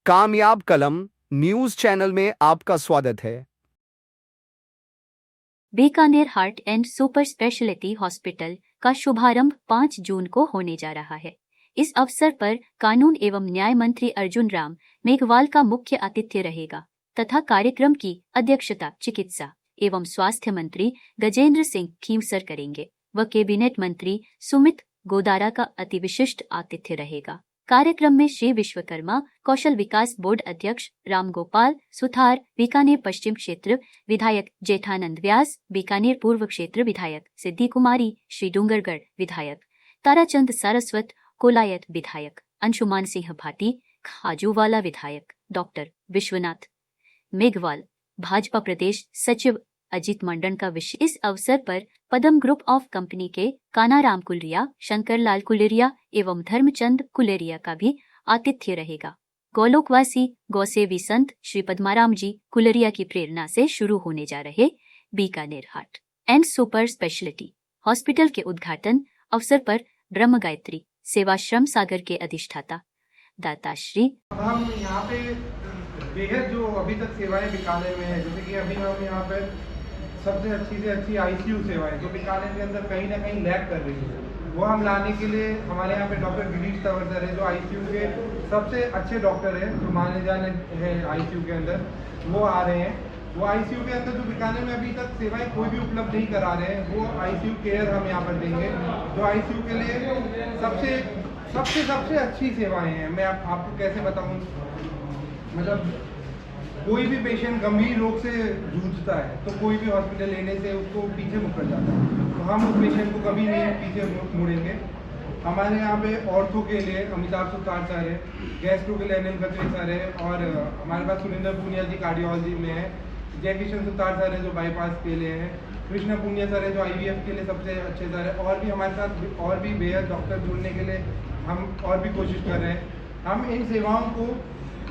कामयाब कलम news channel में आपका स्वागत है। Bikaner heart and super speciality hospital का शुभारंभ 5 जून को होने जा रहा है। इस अवसर पर कानून एवं न्याय मंत्री अर्जुन राम मेघवाल का मुख्य आतिथ्य रहेगा तथा कार्यक्रम की अध्यक्षता चिकित्सा एवं स्वास्थ्य मंत्री गजेंद्र सिंह खीमसर करेंगे व कैबिनेट मंत्री सुमित गोदारा का अति विशिष्ट आतिथ्य रहेगा। कार्यक्रम में श्री विश्वकर्मा कौशल विकास बोर्ड अध्यक्ष रामगोपाल सुथार, बीकानेर पश्चिम क्षेत्र विधायक जेठानंद व्यास, बीकानेर पूर्व क्षेत्र विधायक सिद्धि कुमारी, श्री डूंगरगढ़ विधायक ताराचंद सारस्वत, कोलायत विधायक अंशुमान सिंह भाटी, खाजूवाला विधायक डॉक्टर विश्वनाथ मेघवाल, भाजपा प्रदेश सचिव अजीत मंडन का विषय। इस अवसर पर पदम ग्रुप ऑफ कंपनी के कानाराम कुलरिया, शंकरलाल कुलरिया एवं धर्मचंद कुलरिया का भी आतिथ्य रहेगा। गोलोकवासी गौसेवी संत श्री पद्माराम जी कुलरिया की प्रेरणा से शुरू होने जा रहे Bikaner heart and super speciality hospital के उद्घाटन अवसर पर ब्रह्म गायत्री सेवाश्रम सागर के अधिष्ठाता दाताश्री हम यहाँ पे बेहद जो अभी तक सेवाएं बीकानेर में है, जैसे कि अभी हम यहाँ पे सबसे अच्छी से अच्छी आईसीयू सेवाएं जो बीकानेर के अंदर कहीं ना कहीं लैग कर रही है, वो हम लाने के लिए हमारे यहाँ पे डॉक्टर गिरीश तंवर सर है जो आईसीयू के सबसे अच्छे डॉक्टर हैं, जो माने जाने हैं आईसीयू के अंदर, वो आ रहे हैं। वो आईसीयू के अंदर जो बीकानेर में अभी तक सेवाएं कोई भी उपलब्ध नहीं करा रहे हैं, वो आईसीयू केयर हम यहाँ पर देंगे, जो आईसीयू के लिए सबसे अच्छी सेवाएं हैं। मैं आपको कैसे बताऊँ, मतलब कोई भी पेशेंट गंभीर रोग से जूझता है तो कोई भी हॉस्पिटल लेने से उसको पीछे मुकर जाता है, तो हम उस पेशेंट को कभी नहीं पीछे मुड़ेंगे। हमारे यहाँ पे ऑर्थो के लिए अमिताभ सुतार सर है, गैस्ट्रो के लिए अनिल खत्री सर है, और हमारे पास सुरेंद्र पूनिया जी कार्डियोलॉजी में है, जय किशन सुतार सर है जो बाईपास के लिए हैं, कृष्ण पुनिया सर है जो आईवीएफ के लिए सबसे अच्छे सर है, और भी हमारे साथ और भी बेहद डॉक्टर जुड़ने के लिए हम और भी कोशिश कर रहे हैं। हम इन सेवाओं को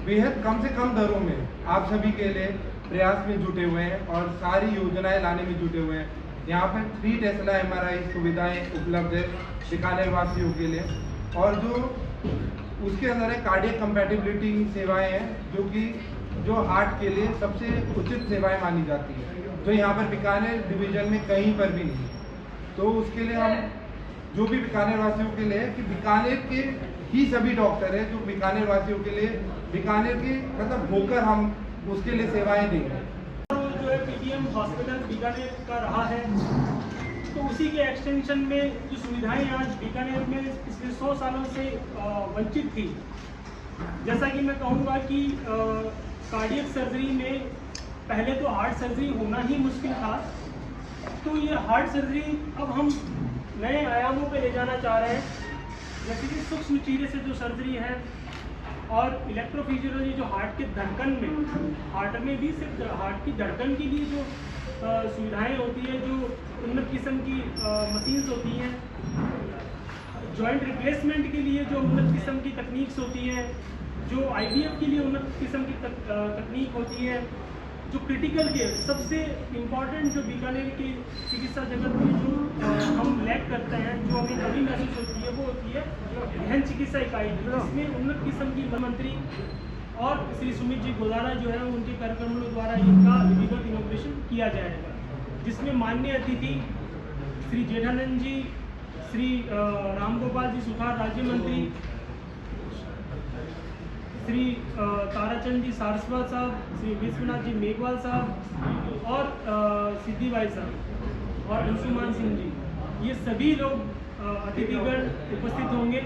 बेहद कम से कम दरों में आप सभी के लिए प्रयास में जुटे हुए हैं और सारी योजनाएं लाने में जुटे हुए हैं। यहाँ पर 3 टेस्ला MRI सुविधाएं उपलब्ध है बीकानेर वासियों के लिए, और जो उसके अंदर है कार्डियक कंपैटिबिलिटी सेवाएं हैं, जो कि जो हार्ट के लिए सबसे उचित सेवाएं मानी जाती है, जो यहाँ पर बीकानेर डिवीजन में कहीं पर भी नहीं है। तो उसके लिए हम जो भी बीकानेर वासियों के लिए कि बीकानेर के ही सभी डॉक्टर है जो बीकानेर वासियों के लिए बीकानेर के मतलब होकर हम उसके लिए सेवाएं देंगे। जो है पीटीएम हॉस्पिटल बीकानेर का रहा है, तो उसी के एक्सटेंशन में जो सुविधाएं आज बीकानेर में पिछले 100 सालों से वंचित थी। जैसा कि मैं कहूँगा कि कार्डियक सर्जरी में पहले तो हार्ट सर्जरी होना ही मुश्किल था, तो ये हार्ट सर्जरी अब हम नए आयामों पे ले जाना चाह रहे हैं। जैसे कि सूक्ष्म चीरे से जो सर्जरी है और इलेक्ट्रोफिजियोलॉजी जो हार्ट के धड़कन में, हार्ट में भी सिर्फ हार्ट की धड़कन के लिए जो सुविधाएं होती है, जो उन्नत किस्म की मशीन्स होती हैं, जॉइंट रिप्लेसमेंट के लिए जो उन्नत किस्म की तकनीक्स होती हैं, जो आईवीएफ के लिए उन्नत किस्म की तकनीक होती है, जो क्रिटिकल केयर सबसे इम्पॉर्टेंट जो बीकानेर की चिकित्सा जगत में जो हम लैग करते हैं, जो हमें कमी महसूस होती है, वो होती है गहन चिकित्सा इकाई, जिसमें उन्नत किस्म की मंत्री और श्री सुमित जी गोदारा जो है उनके कार्यक्रमों द्वारा इनका विधिवत इनॉग्रेशन किया जाएगा, जिसमें माननीय अतिथि श्री जेठानंद जी, श्री रामगोपाल जी सुथार राज्य मंत्री, श्री ताराचंद जी सारस्वत साहब, श्री विश्वनाथ जी मेघवाल साहब और सिद्धि भाई साहब और अंशुमान सिंह जी, ये सभी लोग अतिथिगण उपस्थित होंगे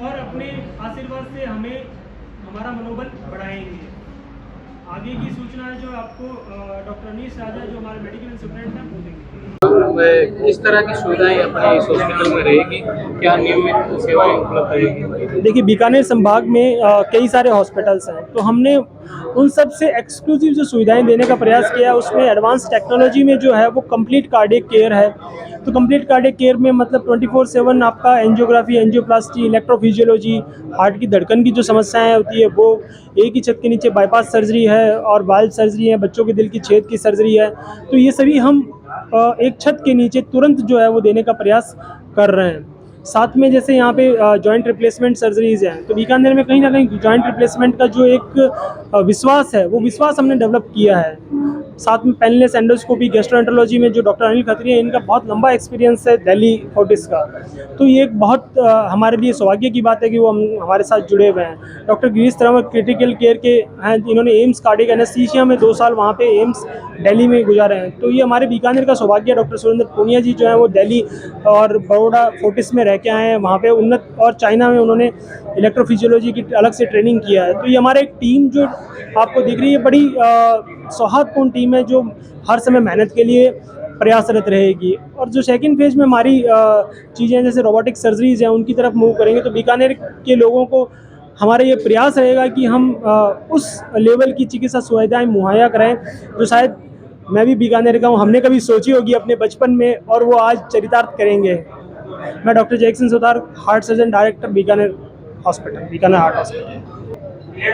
और अपने आशीर्वाद से हमें हमारा मनोबल बढ़ाएंगे। आगे की सूचना जो आपको डॉक्टर अनीश राजा जो हमारे मेडिकल सुपरिटेंडेंट हैं वो देंगे। किस तरह की सुविधाएं अपने इस हॉस्पिटल में रहेगी, क्या नियमित सेवाएं उपलब्ध रहेगी? देखिए, बीकानेर संभाग में कई सारे हॉस्पिटल्स हैं, तो हमने उन सब से एक्सक्लूसिव जो सुविधाएं देने का प्रयास किया। उसमें एडवांस टेक्नोलॉजी में जो है वो कंप्लीट कार्डियक केयर है। तो कंप्लीट कार्डियक केयर में मतलब 24/7 आपका एंजियोग्राफी, एंजियोप्लास्टी, इलेक्ट्रोफिजियोलॉजी, हार्ट की धड़कन की जो समस्याएं होती है वो एक ही छत के नीचे, बाईपास सर्जरी है और वाल्व सर्जरी है, बच्चों के दिल की छेद की सर्जरी है, तो ये सभी हम एक छत के नीचे तुरंत जो है वो देने का प्रयास कर रहे हैं। साथ में जैसे यहाँ पे जॉइंट रिप्लेसमेंट सर्जरीज हैं, तो बीकानेर में कहीं ना कहीं जॉइंट रिप्लेसमेंट का जो एक विश्वास है, वो विश्वास हमने डेवलप किया है। साथ में पेनलेस एंडोस्कोपी गैस्ट्रोएंटरोलॉजी में जो डॉक्टर अनिल खत्री हैं, इनका बहुत लंबा एक्सपीरियंस है दिल्ली फोर्टिस का। तो ये एक बहुत हमारे लिए सौभाग्य की बात है कि वो हमारे साथ जुड़े हुए हैं। Doctor Girish Tanwar critical care के हैं, इन्होंने एम्स कार्डियक एनेस्थीसिया में 2 साल वहाँ पे एम्स दिल्ली में गुजारे हैं। तो ये हमारे बीकानेर का सौभाग्य है। डॉक्टर सुरेंद्र पूनिया जी जो हैं वो दिल्ली और बड़ौदा फोर्टिस में रह के आए हैं, वहाँ पे उन्नत, और चाइना में उन्होंने इलेक्ट्रोफिजियोलॉजी की अलग से ट्रेनिंग किया है। तो ये हमारे एक टीम जो आपको दिख रही है, बड़ी सौहार्दपूर्ण टीम है जो हर समय मेहनत के लिए प्रयासरत रहेगी। और जो सेकंड फेज में हमारी चीज़ें जैसे रोबोटिक सर्जरीज हैं, उनकी तरफ मूव करेंगे। तो बीकानेर के लोगों को हमारा ये प्रयास रहेगा कि हम उस लेवल की चिकित्सा सुविधाएं मुहैया कराएं जो शायद मैं भी बीकानेर का हूँ, हमने कभी सोची होगी अपने बचपन में, और वो आज चरितार्थ करेंगे। मैं doctor Jaikishan Sutar, heart surgeon, director Bikaner hospital, Bikaner heart hospital. जी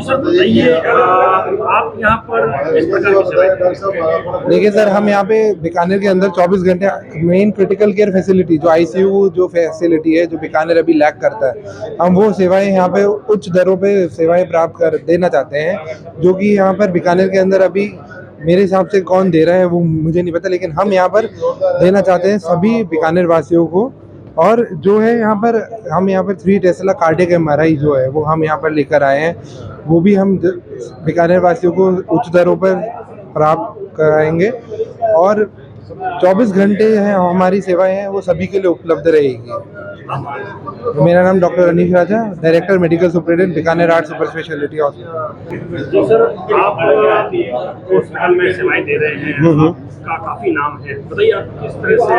सर, बताइए आप यहाँ पर इस प्रकार की सेवाएं। देखिए सर, हम यहाँ पे बीकानेर के अंदर 24 घंटे मेन क्रिटिकल केयर फैसिलिटी जो आईसीयू जो फैसिलिटी है, जो बीकानेर अभी लैक करता है, हम वो सेवाएं यहाँ पे उच्च दरों पे सेवाएं प्राप्त कर देना चाहते हैं, जो कि यहाँ पर बीकानेर के अंदर अभी मेरे हिसाब से कौन दे रहा है वो मुझे नहीं पता, लेकिन हम यहाँ पर देना चाहते हैं सभी बीकानेर वासियों को। और जो है यहाँ पर हम यहाँ पर 3 टेस्ला कार्डियक एमआरआई जो है वो हम यहाँ पर लेकर आए हैं, वो भी हम बीकानेर वासियों को उच्च दरों पर प्राप्त कराएंगे। और 24 घंटे हैं हमारी सेवाएं हैं वो सभी के लिए उपलब्ध रहेगी। मेरा नाम doctor Anish Raja, director medical superintendent Bikaner heart super speciality hospital. जी सर, आप हॉस्पिटल में सेवाएं दे रहे हैं, का काफी नाम है, बताइए आप किस तरह से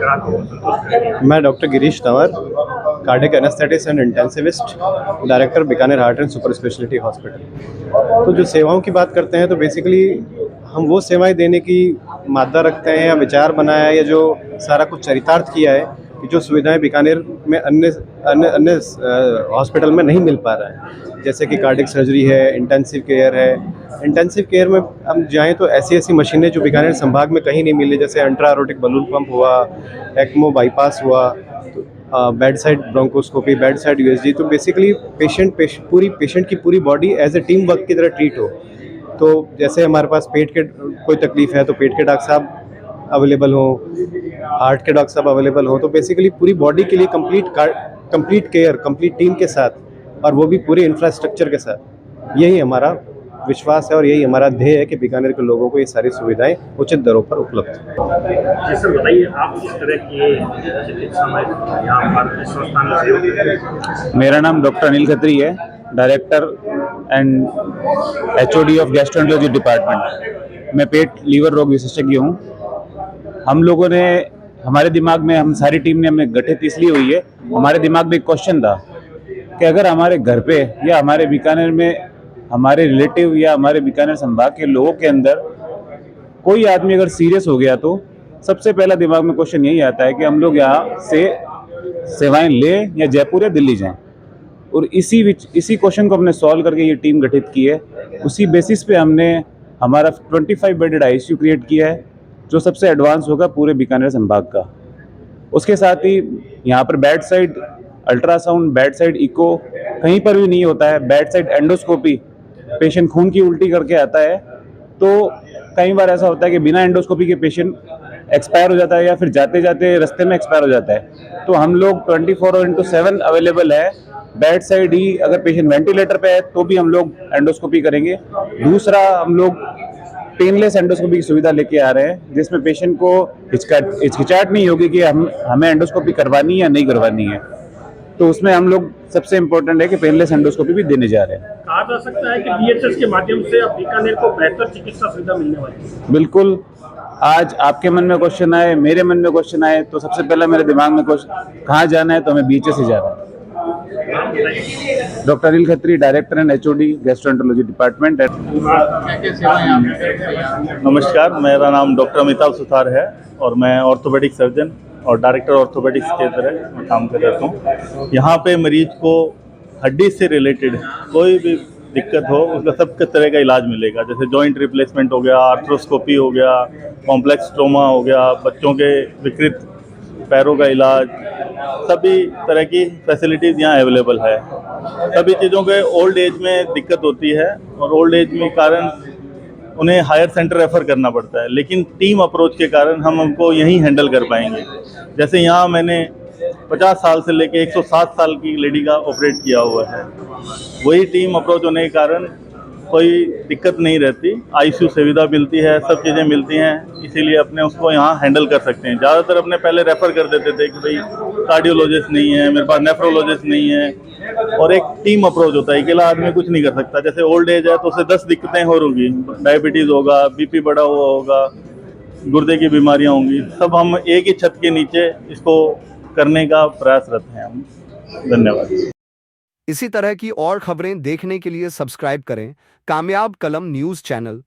ग्राहकों को संतुष्ट करेंगे। मैं doctor Girish Tanwar, cardiac anaesthetist and intensivist, director Bikaner heart and super speciality hospital. तो जो सेवाओं की बात करते हैं तो बेसिकली हम वो सेवाएं देने की मादा रखते हैं या विचार बनाया है या जो सारा कुछ चरितार्थ किया है कि जो सुविधाएं बीकानेर में अन्य हॉस्पिटल में नहीं मिल पा रहा है, जैसे कि कार्डियक सर्जरी है, इंटेंसिव केयर है। इंटेंसिव केयर में हम जाएं तो ऐसी मशीनें जो बीकानेर संभाग में कहीं नहीं मिली, जैसे अल्ट्रा एरोटिक बलून पंप हुआ, एक्मो बाईपास हुआ, bed side bronchoscopy, bed side USG. तो बेसिकली पेशेंट की पूरी body as a team work की तरह ट्रीट हो। तो जैसे हमारे पास पेट के कोई तकलीफ है तो पेट के डॉक्टर साहब अवेलेबल हो, हार्ट के डॉक्टर साहब अवेलेबल हो। तो बेसिकली पूरी बॉडी के लिए कंप्लीट केयर, कंप्लीट टीम के साथ, और वो भी पूरे इंफ्रास्ट्रक्चर के साथ। यही हमारा विश्वास है और यही हमारा ध्येय है कि बीकानेर के लोगों को ये सारी सुविधाएं उचित दरों पर उपलब्ध हैं। जी सर, बताइए आप किस तरह की चिकित्सा में यहाँ पर इस संस्थान में सेवा दे रहे हैं। मेरा नाम डॉक्टर अनिल खत्री है, director and HOD of gastroenterology department. मैं पेट लीवर रोग विशेषज्ञ हूँ। हम लोगों ने, हमारे दिमाग में, हम सारी टीम ने हमें गठित इसलिए हुई है, हमारे दिमाग में एक क्वेश्चन था कि अगर हमारे घर पे या हमारे बीकानेर में हमारे रिलेटिव या हमारे बीकानेर संभाग के लोगों के अंदर कोई आदमी अगर सीरियस हो गया तो सबसे पहला दिमाग में क्वेश्चन यही आता है कि हम लोग यहाँ से सेवाएं लें या जयपुर या दिल्ली जाएं। और इसी क्वेश्चन को हमने सॉल्व करके ये टीम गठित की है। उसी बेसिस पे हमने हमारा 25 बेडेड आईसीयू क्रिएट किया है, जो सबसे एडवांस होगा पूरे बीकानेर संभाग का। उसके साथ ही यहाँ पर bed side ultrasound, bed side echo कहीं पर भी नहीं होता है। बेड साइड एंडोस्कोपी, पेशेंट खून की उल्टी करके आता है तो कई बार ऐसा होता है कि बिना एंडोस्कोपी के पेशेंट एक्सपायर हो जाता है या फिर जाते जाते रास्ते में एक्सपायर हो जाता है। तो हम लोग 24/7 अवेलेबल है। बेड साइड ही अगर पेशेंट वेंटिलेटर पे है तो भी हम लोग एंडोस्कोपी करेंगे। दूसरा, हम लोग पेनलेस एंडोस्कोपी की सुविधा लेके आ रहे हैं, जिसमें पेशेंट को हिचकिचाहट नहीं होगी कि हमें एंडोस्कोपी करवानी है या नहीं करवानी है। तो उसमें हम लोग सबसे इम्पोर्टेंट है कि पेनलेस एंडोस्कोपी भी देने जा रहे हैं। कहा जा सकता है कि बीएचएस के माध्यम से अब बीकानेर को बेहतर चिकित्सा सुविधा मिलने वाली है। बिल्कुल। आज आपके मन में क्वेश्चन आए, मेरे मन में क्वेश्चन आए, तो सबसे पहले मेरे दिमाग में क्वेश्चन कहाँ जाना है, तो हमें बीएचएस ही जाना है। Doctor Anil Khatri, director and HOD gastroenterology department. नमस्कार, मेरा नाम डॉक्टर अमिताभ सुतार है और मैं ऑर्थोपेडिक सर्जन और डायरेक्टर ऑर्थोपेडिक्स के तरह मैं काम कर रहा हूँ। यहाँ पे मरीज को हड्डी से रिलेटेड कोई भी दिक्कत हो उसका सब तरह का इलाज मिलेगा, जैसे जॉइंट रिप्लेसमेंट हो गया, आर्थ्रोस्कोपी हो गया, कॉम्प्लेक्स ट्रोमा हो गया, बच्चों के विकृत पैरों का इलाज, सभी तरह की फैसिलिटीज़ यहाँ अवेलेबल है। सभी चीज़ों के ओल्ड एज में दिक्कत होती है और ओल्ड एज में कारण उन्हें हायर सेंटर रेफ़र करना पड़ता है, लेकिन टीम अप्रोच के कारण हम उनको यहीं हैंडल कर पाएंगे। जैसे यहाँ मैंने 50 साल से लेके 107 साल की लेडी का ऑपरेट किया हुआ है, वही टीम अप्रोच होने के कारण कोई दिक्कत नहीं रहती, आईसीयू सुविधा मिलती है, सब चीज़ें मिलती हैं, इसीलिए अपने उसको यहाँ हैंडल कर सकते हैं। ज़्यादातर अपने पहले रेफ़र कर देते थे कि भाई कार्डियोलॉजिस्ट नहीं है, मेरे पास नेफ्रोलॉजिस्ट नहीं है, और एक टीम अप्रोच होता है, अकेला आदमी कुछ नहीं कर सकता। जैसे ओल्ड एज है तो उसे 10 दिक्कतें हो होंगी, डायबिटीज़ होगा, बीपी बढ़ा हुआ होगा, गुर्दे की बीमारियाँ होंगी, सब हम एक ही छत के नीचे इसको करने का प्रयासरत हैं हम। धन्यवाद। इसी तरह की और खबरें देखने के लिए सब्सक्राइब करें कामयाब कलम न्यूज़ चैनल।